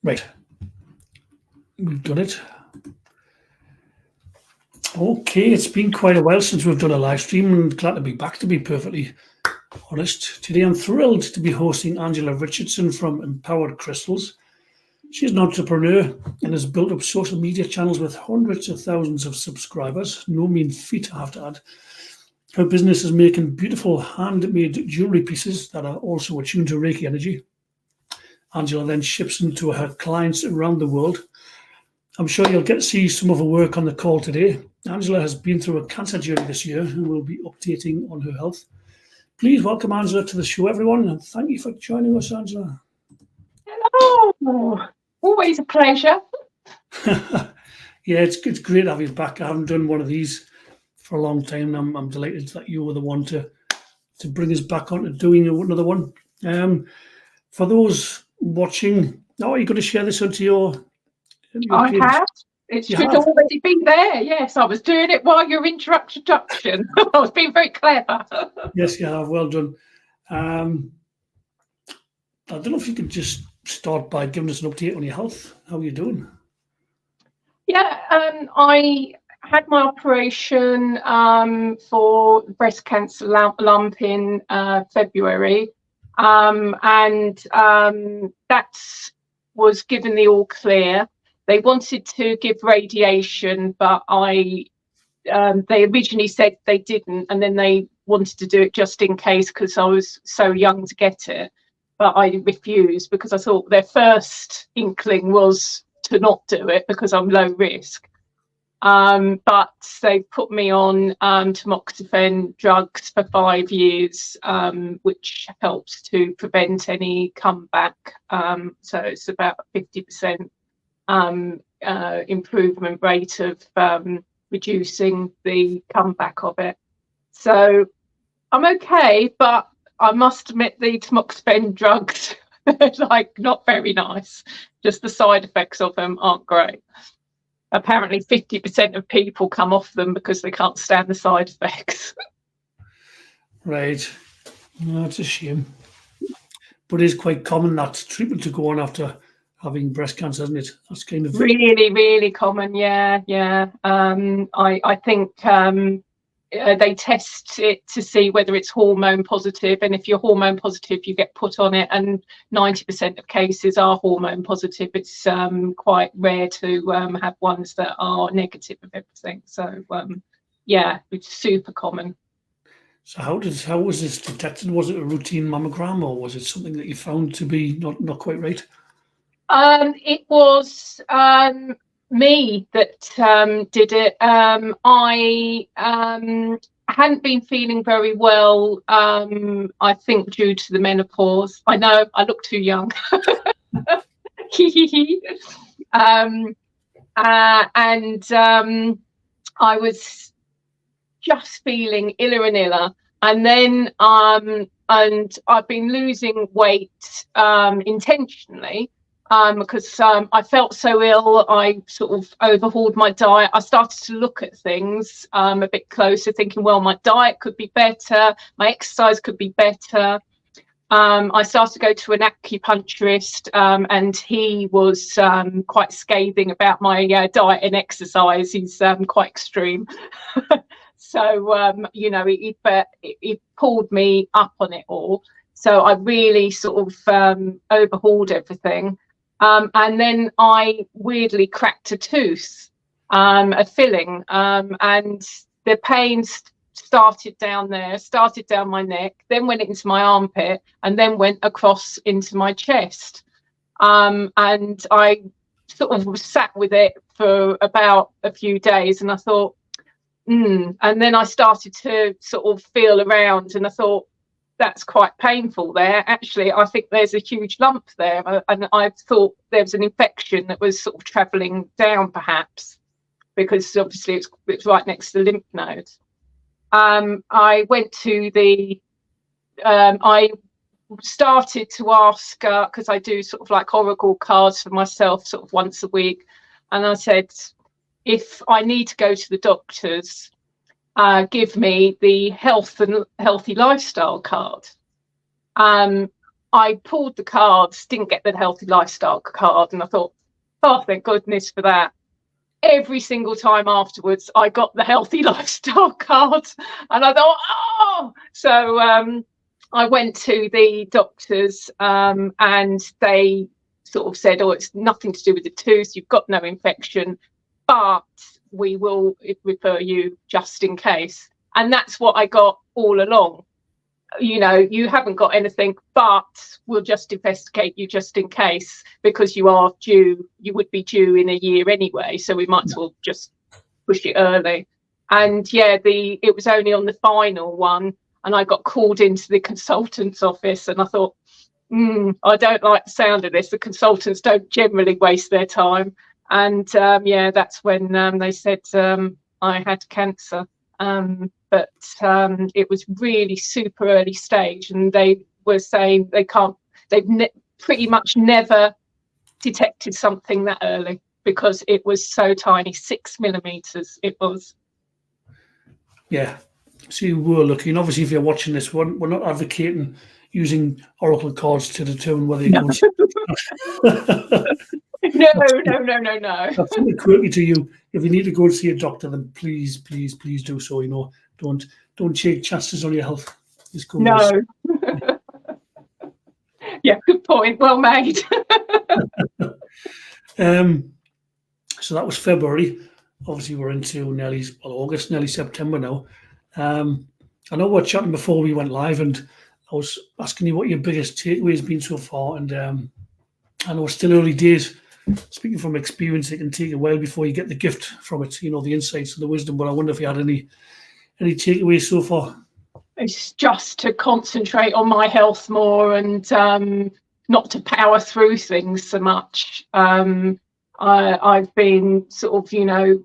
Right, we've done it. Okay, it's been quite a while since we've done a live stream, and glad to be back, to be perfectly honest. Today I'm thrilled to be hosting Angela Richardson from Empowered Crystals. She's an entrepreneur and has built up social media channels with hundreds of thousands of subscribers. No mean feat, I have to add. Her business is making beautiful handmade jewellery pieces that are also attuned to Reiki energy. Angela then ships them to her clients around the world. I'm sure you'll get to see some of her work on the call today. Angela has been through a cancer journey this year and will be updating on her health. Please welcome Angela to the show, everyone, and thank you for joining us, Angela. Hello, always a pleasure. Yeah, it's great to have you back. I haven't done one of these for a long time. I'm delighted that you were the one to bring us back on to doing another one. For those watching, are you going to share this onto your I page? have. It should already be there. Yes, I was doing it while your introduction. I was being very clever. Yes, you have. Well done. I don't know if you could just start by giving us an update on your health. How are you doing? Yeah, I had my operation for breast cancer lump in February, and that was given the all clear. They wanted to give radiation, but they originally said they didn't, and then they wanted to do it just in case because I was so young to get it. But I refused because I thought their first inkling was to not do it because I'm low risk. But they put me on tamoxifen drugs for 5 years, which helps to prevent any comeback. So it's about 50% improvement rate of reducing the comeback of it. So I'm okay, but I must admit the tamoxifen drugs are like not very nice. Just the side effects of them aren't great. Apparently 50% of people come off them because they can't stand the side effects. Right. No, it's a shame. But it is quite common, that treatment to go on after having breast cancer, isn't it? That's kind of really, really common. Yeah. I think they test it to see whether it's hormone positive, and if you're hormone positive you get put on it, and 90% of cases are hormone positive. It's quite rare to have ones that are negative of everything. So yeah, it's super common. So how was this detected? Was it a routine mammogram, or was it something that you found to be not quite right? It was me that did it. I hadn't been feeling very well, I think due to the menopause. I know I look too young. And I was just feeling iller and iller. And then and I've been losing weight intentionally. Because I felt so ill, I sort of overhauled my diet. I started to look at things a bit closer, thinking, well, my diet could be better, my exercise could be better. I started to go to an acupuncturist, and he was quite scathing about my diet and exercise. He's quite extreme. So, you know, he pulled me up on it all. So I really sort of overhauled everything. And then I weirdly cracked a tooth, a filling, and the pain started down there, started down my neck, then went into my armpit, and then went across into my chest. And I sort of sat with it for about a few days, and I thought, and then I started to sort of feel around, and I thought, that's quite painful there. Actually, I think there's a huge lump there, and I thought there was an infection that was sort of travelling down, perhaps, because obviously it's right next to the lymph nodes. I went to the I started to ask, because I do sort of like oracle cards for myself sort of once a week, and I said, if I need to go to the doctors, give me the health and healthy lifestyle card. I pulled the cards, didn't get the healthy lifestyle card, and I thought, oh, thank goodness for that. Every single time afterwards, I got the healthy lifestyle card, and I thought, oh, so I went to the doctors, and they sort of said, oh, it's nothing to do with the tooth, you've got no infection, but we will refer you just in case. And that's what I got all along. You know, you haven't got anything, but we'll just investigate you just in case, because you would be due in a year anyway, so we might as well just push it early. And yeah, it was only on the final one, and I got called into the consultant's office, and I thought, I don't like the sound of this. The consultants don't generally waste their time. And yeah, that's when they said I had cancer. But it was really super early stage, and they were saying they've pretty much never detected something that early, because it was so tiny, 6 millimeters it was. Yeah, so you were lucky. And obviously, if you're watching this, we're not advocating using oracle cards to determine whether you're going to... No. That's really quirky to you. If you need to go and see a doctor, then please do so. You know, don't take chances on your health. Just go. No. Yeah, good point. Well made. So that was February. Obviously, we're into nearly August, nearly September now. I know we were chatting before we went live, and I was asking you what your biggest takeaway has been so far. And I know it's still early days. Speaking from experience, it can take a while before you get the gift from it, you know, the insights and the wisdom. But I wonder if you had any takeaways so far. It's just to concentrate on my health more, and not to power through things so much. I've been sort of, you know,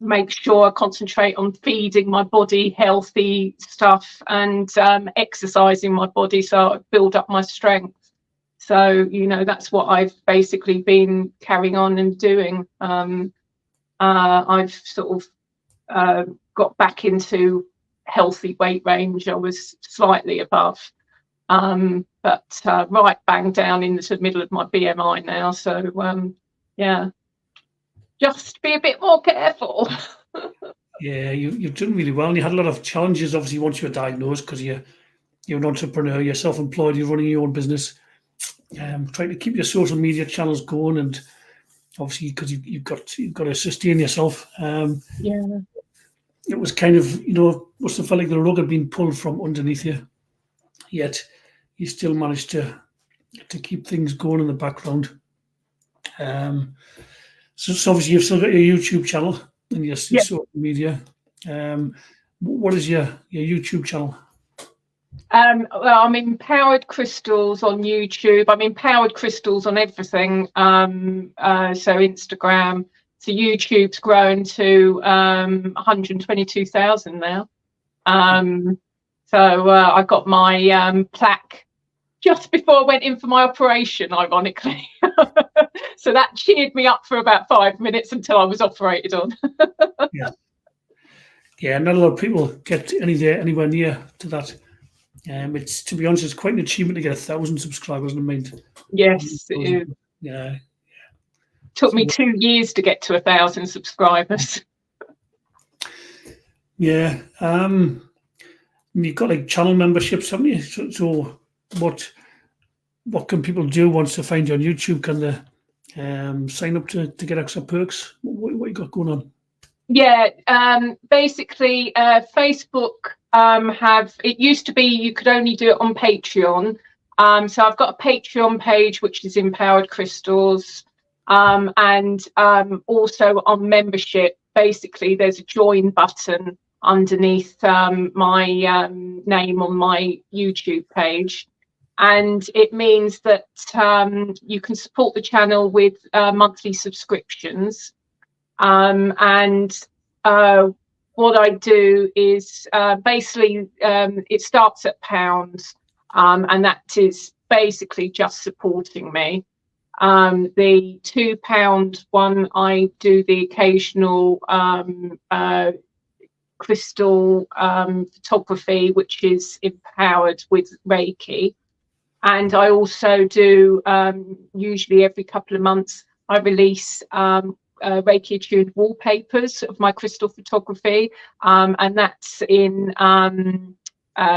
make sure I concentrate on feeding my body healthy stuff, and exercising my body so I build up my strength. So, you know, that's what I've basically been carrying on and doing. I've sort of got back into healthy weight range. I was slightly above, but right bang down into the middle of my BMI now. So, yeah, just be a bit more careful. Yeah, you've done really well. And you had a lot of challenges, obviously, once you were diagnosed, because you're an entrepreneur, you're self-employed, you're running your own business. Trying to keep your social media channels going, and obviously because you've got to sustain yourself. Yeah, it was kind of, you know, must have felt like the rug had been pulled from underneath you, yet you still managed to keep things going in the background. So obviously you've still got your YouTube channel and your social media. What is your YouTube channel? Well, I'm Empowered Crystals on YouTube. I'm Empowered Crystals on everything. So Instagram. So YouTube's grown to 122,000 now. So I got my plaque just before I went in for my operation, ironically. So that cheered me up for about 5 minutes until I was operated on. Yeah, not a lot of people get anywhere near to that. It's, to be honest, it's quite an achievement to get 1,000 subscribers. Yes, it is. Yeah. Took me 2 years to get to 1,000 subscribers. Yeah. You've got like channel memberships, haven't you? So what can people do once they find you on YouTube? Can they sign up to get extra perks? What you got going on? Yeah, basically Facebook it used to be you could only do it on Patreon. So I've got a Patreon page which is Empowered Crystals, and also on membership. Basically, there's a join button underneath my name on my YouTube page, and it means that you can support the channel with monthly subscriptions. And what I do is basically it starts at £1, and that is basically just supporting me. The £2 one, I do the occasional crystal photography, which is empowered with Reiki. And I also do, usually every couple of months, I release Reiki attuned wallpapers of my crystal photography, and that's in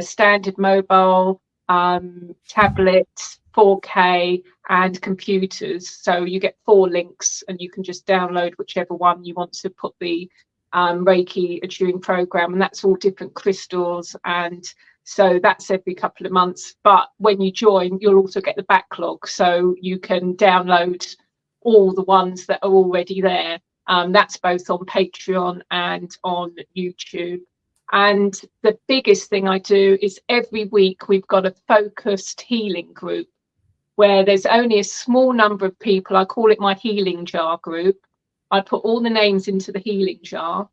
standard mobile, tablet, 4K, and computers. So you get 4 links, and you can just download whichever one you want to put the Reiki attuned program, and that's all different crystals. And so that's every couple of months. But when you join, you'll also get the backlog, so you can download all the ones that are already there. That's both on Patreon and on YouTube. And the biggest thing I do is every week we've got a focused healing group where there's only a small number of people. I call it my healing jar group. I put all the names into the healing jar.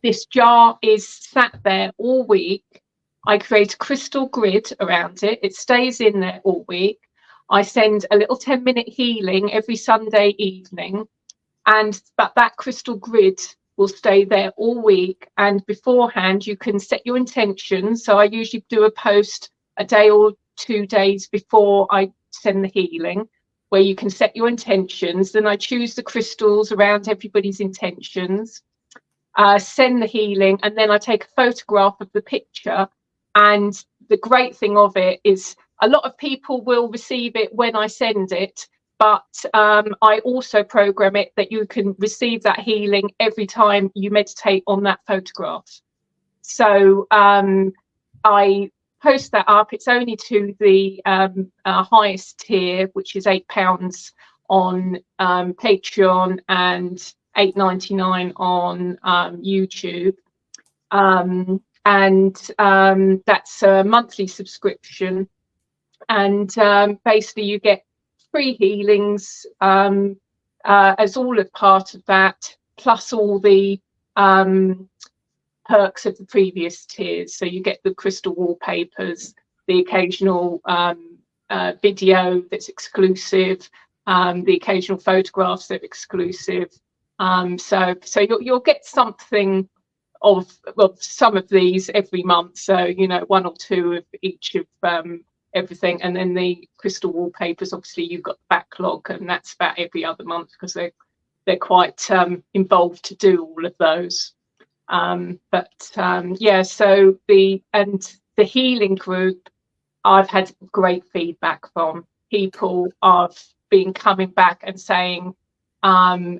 This jar is sat there all week. I create a crystal grid around it. It stays in there all week. I send a little 10-minute healing every Sunday evening, but that crystal grid will stay there all week. And beforehand, you can set your intentions. So I usually do a post a day or 2 days before I send the healing, where you can set your intentions. Then I choose the crystals around everybody's intentions, send the healing, and then I take a photograph of the picture. And the great thing of it is a lot of people will receive it when I send it, but I also program it that you can receive that healing every time you meditate on that photograph. So I post that up. It's only to the highest tier, which is £8 on Patreon and £8.99 on YouTube. And that's a monthly subscription. And basically you get free healings as all of part of that, plus all the perks of the previous tiers. So you get the crystal wallpapers, the occasional video that's exclusive, the occasional photographs that are exclusive. So you'll get something of some of these every month. So, you know, 1 or 2 of each of everything. And then the crystal wallpapers, obviously you've got the backlog, and that's about every other month because they're quite involved to do all of those. Yeah, so the healing group, I've had great feedback from people. I've been coming back and saying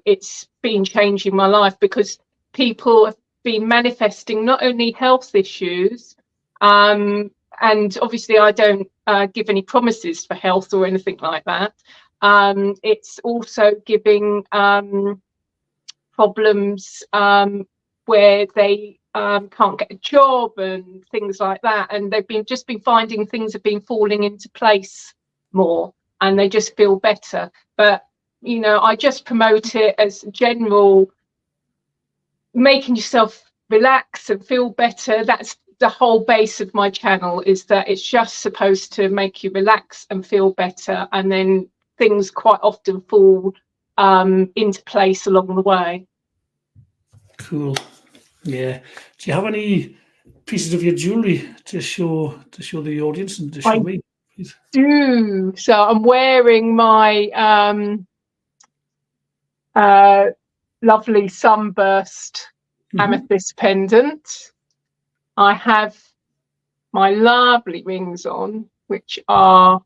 it's been changing my life, because people have been manifesting not only health issues, and obviously I don't give any promises for health or anything like that. It's also giving problems where they can't get a job and things like that, and they've just been finding things have been falling into place more, and they just feel better. But you know, I just promote it as general, making yourself relax and feel better. That's the whole base of my channel, is that it's just supposed to make you relax and feel better, and then things quite often fall into place along the way. Cool. Yeah. Do you have any pieces of your jewellery to show the audience and to show me, please? Do. So I'm wearing my lovely sunburst amethyst pendant. I have my lovely rings on, which are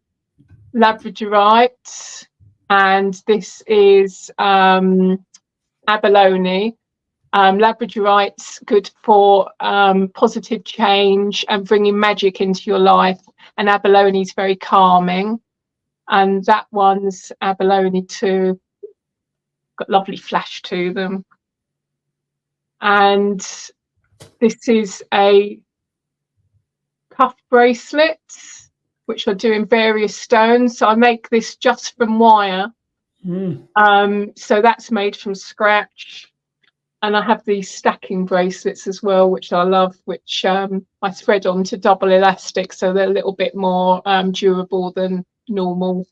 labradorite, and this is abalone. Labradorite's good for positive change and bringing magic into your life, and abalone is very calming. And that one's abalone too, got lovely flash to them. And this is a cuff bracelet, which I do in various stones. So I make this just from wire. So that's made from scratch. And I have these stacking bracelets as well, which I love, which I thread onto double elastic, so they're a little bit more durable than normal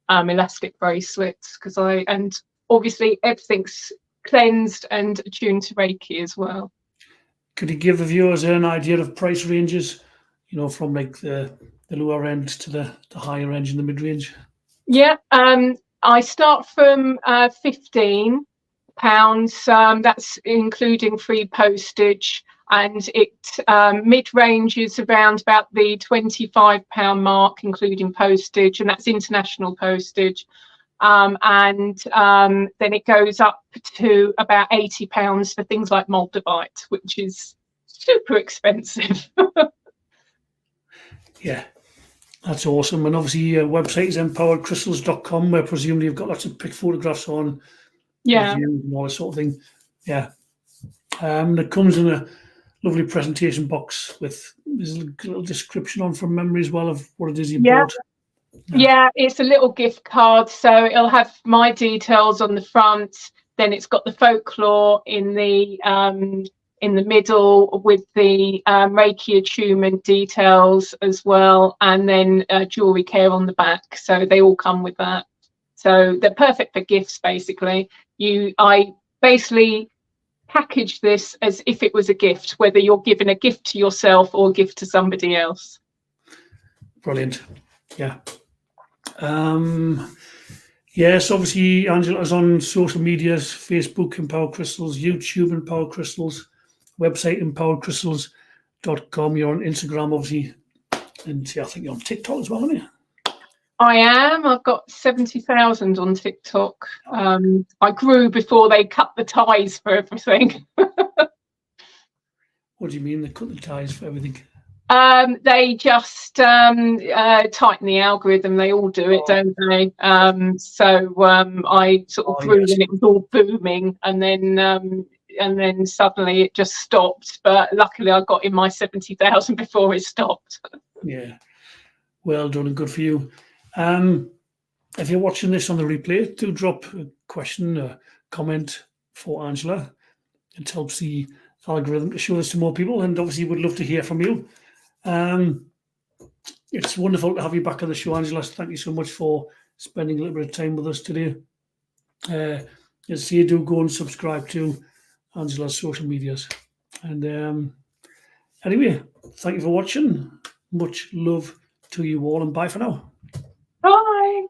elastic bracelets. And obviously everything's cleansed and attuned to Reiki as well. Could you give the viewers an idea of price ranges, you know, from like the lower end to the higher end in the mid-range? Yeah, I start from £15. That's including free postage, and it mid-range is around about the £25 mark, including postage, and that's international postage. And then it goes up to about £80 for things like moldavite, which is super expensive. Yeah, that's awesome. And obviously your website is empoweredcrystals.com, where presumably you've got lots of pic photographs on, Yeah. reviews and all that sort of thing. Yeah. It comes in a lovely presentation box with there's a little description on from memory as well of what it is you bought. Yeah, it's a little gift card, so it'll have my details on the front. Then it's got the folklore in the middle with the Reiki attunement details as well, and then jewellery care on the back. So they all come with that. So they're perfect for gifts, basically. I basically package this as if it was a gift, whether you're giving a gift to yourself or a gift to somebody else. Brilliant. Yeah. Yes, obviously Angela's on social medias, Facebook Empowered Crystals, YouTube Empowered Crystals, website empoweredcrystals.com. You're on Instagram, obviously, and I think you're on TikTok as well, aren't you? I am. I've got 70,000 on TikTok. I grew before they cut the ties for everything. What do you mean they cut the ties for everything? They just tighten the algorithm. They all do it, don't they? So I sort of grew when it was all booming, and then suddenly it just stopped. But luckily, I got in my 70,000 before it stopped. Yeah, well done and good for you. If you're watching this on the replay, do drop a question, a comment for Angela. It helps the algorithm to show this to more people, and obviously would love to hear from you. It's wonderful to have you back on the show, Angela. Thank you so much for spending a little bit of time with us today. As you do, go and subscribe to Angela's social medias. And anyway, thank you for watching. Much love to you all, and bye for now. Bye.